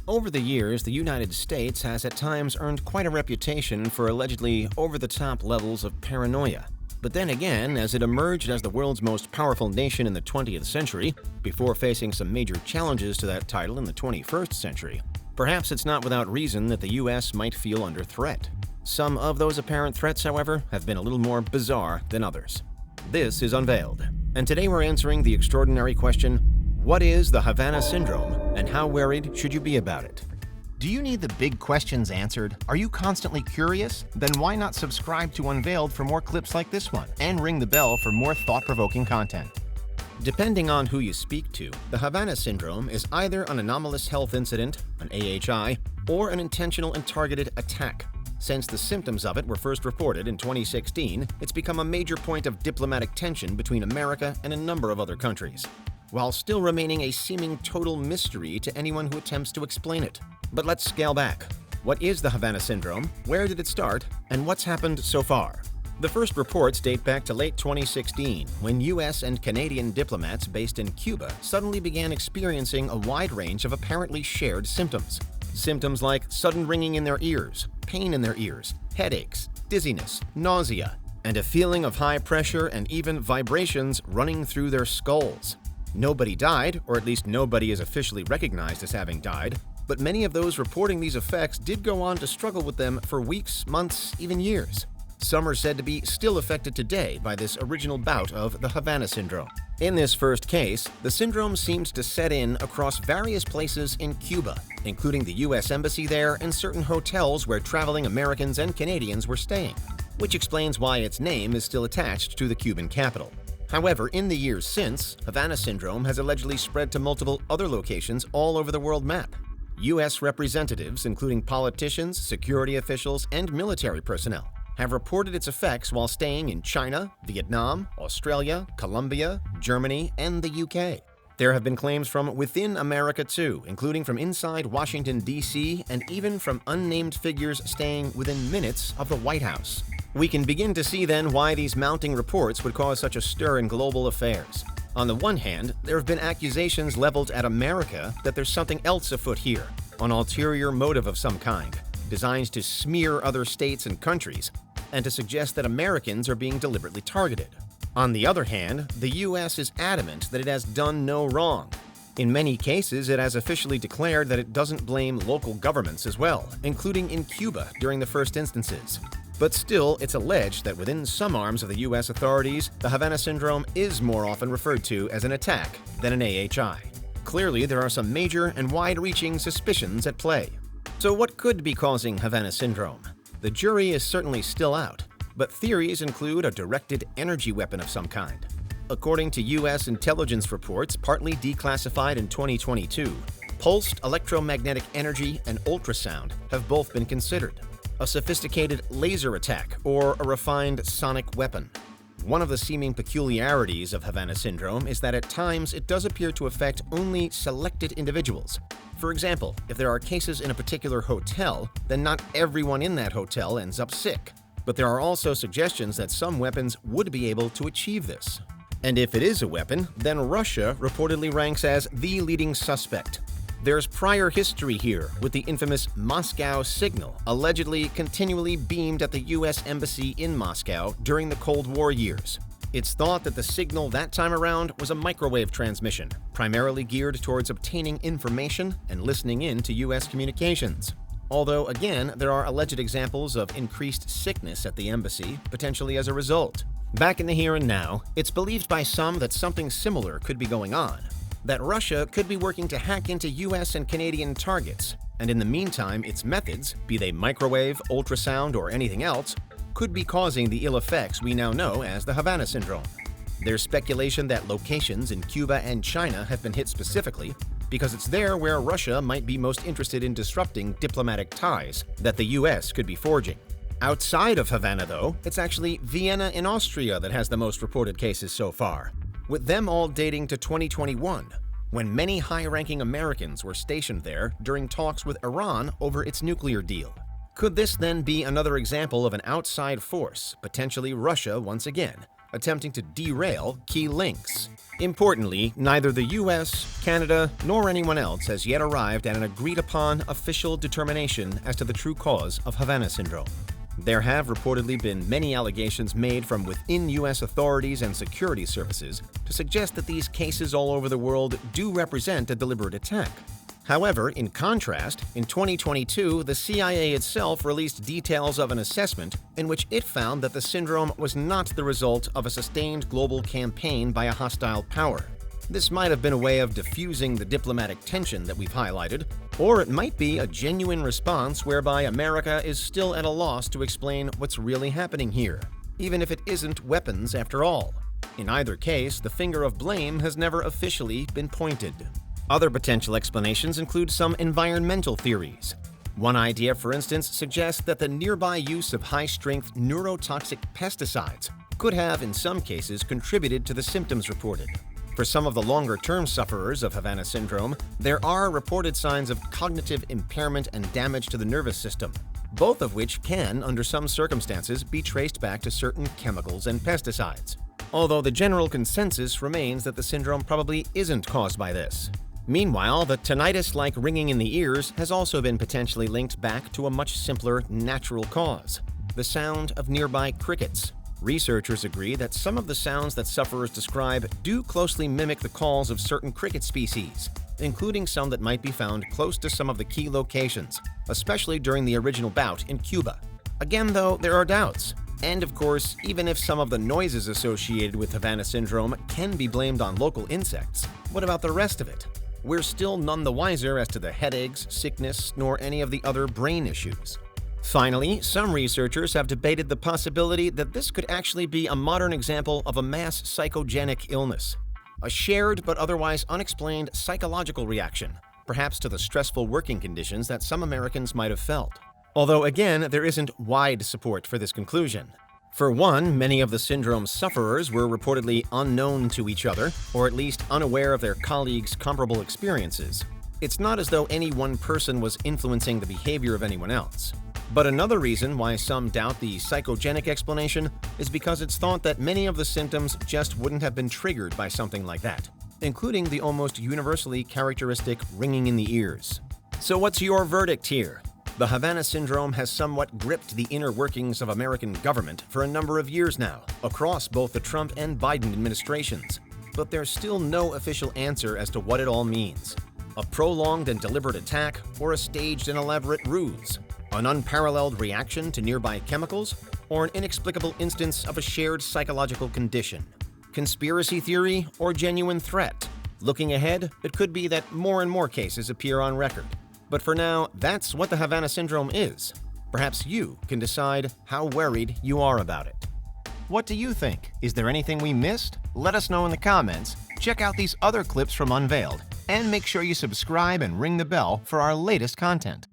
Over the years, the United States has at times earned quite a reputation for allegedly over-the-top levels of paranoia. But then again, as it emerged as the world's most powerful nation in the 20th century, before facing some major challenges to that title in the 21st century, perhaps it's not without reason that the US might feel under threat. Some of those apparent threats, however, have been a little more bizarre than others. This is Unveiled, and today we're answering the extraordinary question, what is the Havana Syndrome, and how worried should you be about it? Do you need the big questions answered? Are you constantly curious? Then why not subscribe to Unveiled for more clips like this one, and ring the bell for more thought-provoking content. Depending on who you speak to, the Havana Syndrome is either an anomalous health incident, an AHI, or an intentional and targeted attack. Since the symptoms of it were first reported in 2016, it's become a major point of diplomatic tension between America and a number of other countries, while still remaining a seeming total mystery to anyone who attempts to explain it. But let's scale back. What is the Havana Syndrome? Where did it start? And what's happened so far? The first reports date back to late 2016, when US and Canadian diplomats based in Cuba suddenly began experiencing a wide range of apparently shared symptoms. Symptoms like sudden ringing in their ears, pain in their ears, headaches, dizziness, nausea, and a feeling of high pressure and even vibrations running through their skulls. Nobody died, or at least nobody is officially recognized as having died, but many of those reporting these effects did go on to struggle with them for weeks, months, even years. Some are said to be still affected today by this original bout of the Havana Syndrome. In this first case, the syndrome seems to set in across various places in Cuba, including the US Embassy there and certain hotels where traveling Americans and Canadians were staying, which explains why its name is still attached to the Cuban capital. However, in the years since, Havana Syndrome has allegedly spread to multiple other locations all over the world map. U.S. representatives, including politicians, security officials, and military personnel, have reported its effects while staying in China, Vietnam, Australia, Colombia, Germany, and the UK. There have been claims from within America too, including from inside Washington, D.C., and even from unnamed figures staying within minutes of the White House. We can begin to see then why these mounting reports would cause such a stir in global affairs. On the one hand, there have been accusations leveled at America that there's something else afoot here, an ulterior motive of some kind, designed to smear other states and countries, and to suggest that Americans are being deliberately targeted. On the other hand, the U.S. is adamant that it has done no wrong. In many cases, it has officially declared that it doesn't blame local governments as well, including in Cuba during the first instances. But still, it's alleged that within some arms of the U.S. authorities, the Havana Syndrome is more often referred to as an attack than an AHI. Clearly, there are some major and wide-reaching suspicions at play. So what could be causing Havana Syndrome? The jury is certainly still out, but theories include a directed energy weapon of some kind. According to U.S. intelligence reports partly declassified in 2022, pulsed electromagnetic energy and ultrasound have both been considered. A sophisticated laser attack, or a refined sonic weapon. One of the seeming peculiarities of Havana Syndrome is that at times it does appear to affect only selected individuals. For example, if there are cases in a particular hotel, then not everyone in that hotel ends up sick. But there are also suggestions that some weapons would be able to achieve this. And if it is a weapon, then Russia reportedly ranks as the leading suspect. There's prior history here, with the infamous Moscow signal allegedly continually beamed at the U.S. Embassy in Moscow during the Cold War years. It's thought that the signal that time around was a microwave transmission, primarily geared towards obtaining information and listening in to U.S. communications. Although, again, there are alleged examples of increased sickness at the embassy, potentially as a result. Back in the here and now, it's believed by some that something similar could be going on. That Russia could be working to hack into US and Canadian targets, and in the meantime its methods, be they microwave, ultrasound, or anything else, could be causing the ill effects we now know as the Havana Syndrome. There's speculation that locations in Cuba and China have been hit specifically because it's there where Russia might be most interested in disrupting diplomatic ties that the US could be forging. Outside of Havana, though, it's actually Vienna in Austria that has the most reported cases so far, with them all dating to 2021, when many high-ranking Americans were stationed there during talks with Iran over its nuclear deal. Could this then be another example of an outside force, potentially Russia once again, attempting to derail key links. Importantly, neither the US, Canada, nor anyone else has yet arrived at an agreed-upon official determination as to the true cause of Havana Syndrome. There have reportedly been many allegations made from within U.S. authorities and security services to suggest that these cases all over the world do represent a deliberate attack. However, in contrast, in 2022, the CIA itself released details of an assessment in which it found that the syndrome was not the result of a sustained global campaign by a hostile power. This might have been a way of diffusing the diplomatic tension that we've highlighted, or it might be a genuine response whereby America is still at a loss to explain what's really happening here, even if it isn't weapons after all. In either case, the finger of blame has never officially been pointed. Other potential explanations include some environmental theories. One idea, for instance, suggests that the nearby use of high-strength neurotoxic pesticides could have, in some cases, contributed to the symptoms reported. For some of the longer-term sufferers of Havana Syndrome, there are reported signs of cognitive impairment and damage to the nervous system, both of which can, under some circumstances, be traced back to certain chemicals and pesticides. Although the general consensus remains that the syndrome probably isn't caused by this. Meanwhile, the tinnitus-like ringing in the ears has also been potentially linked back to a much simpler natural cause: the sound of nearby crickets. Researchers agree that some of the sounds that sufferers describe do closely mimic the calls of certain cricket species, including some that might be found close to some of the key locations, especially during the original bout in Cuba. Again, though, there are doubts. And of course, even if some of the noises associated with Havana Syndrome can be blamed on local insects, what about the rest of it? We're still none the wiser as to the headaches, sickness, nor any of the other brain issues. Finally, some researchers have debated the possibility that this could actually be a modern example of a mass psychogenic illness, a shared but otherwise unexplained psychological reaction, perhaps to the stressful working conditions that some Americans might have felt. Although again, there isn't wide support for this conclusion. For one, many of the syndrome's sufferers were reportedly unknown to each other, or at least unaware of their colleagues' comparable experiences. It's not as though any one person was influencing the behavior of anyone else. But another reason why some doubt the psychogenic explanation is because it's thought that many of the symptoms just wouldn't have been triggered by something like that, including the almost universally characteristic ringing in the ears. So what's your verdict here? The Havana Syndrome has somewhat gripped the inner workings of American government for a number of years now, across both the Trump and Biden administrations. But there's still no official answer as to what it all means. A prolonged and deliberate attack, or a staged and elaborate ruse? An unparalleled reaction to nearby chemicals, or an inexplicable instance of a shared psychological condition? Conspiracy theory or genuine threat? Looking ahead, it could be that more and more cases appear on record. But for now, that's what the Havana Syndrome is. Perhaps you can decide how worried you are about it. What do you think? Is there anything we missed? Let us know in the comments. Check out these other clips from Unveiled, and make sure you subscribe and ring the bell for our latest content.